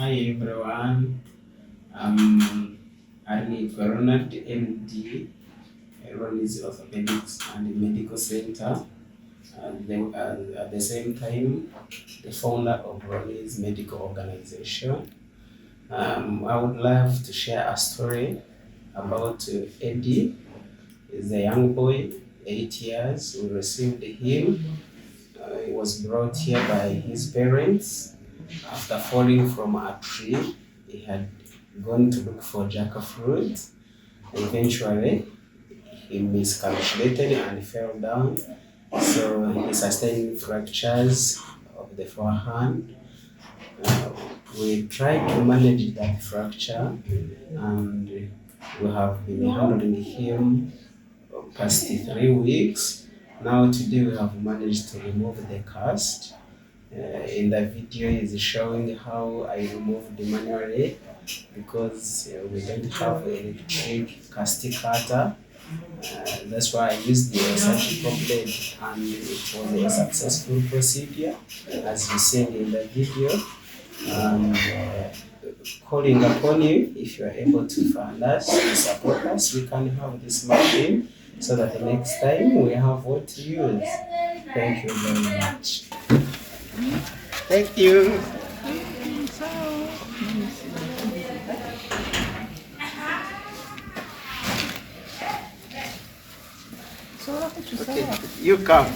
Hi everyone, I'm Ronald MD, Ronz Orthopedic and Medical Center, and at the same time, the founder of Ronz Medical Organization. I would love to share a story about Eddie. He's a young boy, 8 years. We received him. He was brought here by his parents after falling from a tree. He had gone to look for jackfruit. Eventually, he miscalculated and fell down. So he sustained fractures of the forehand. We tried to manage that fracture, and we have been handling him past 3 weeks. Now today we have managed to remove the cast. In the video is showing how I removed the manually because we don't have electric cast cutter. That's why I used the surgical blade, and it was a successful procedure as you seen in the video. And calling upon you, if you are able to fund us, to support us, we can have this machine so that the next time we have what to use. Thank you very much. Thank you. Okay, you come.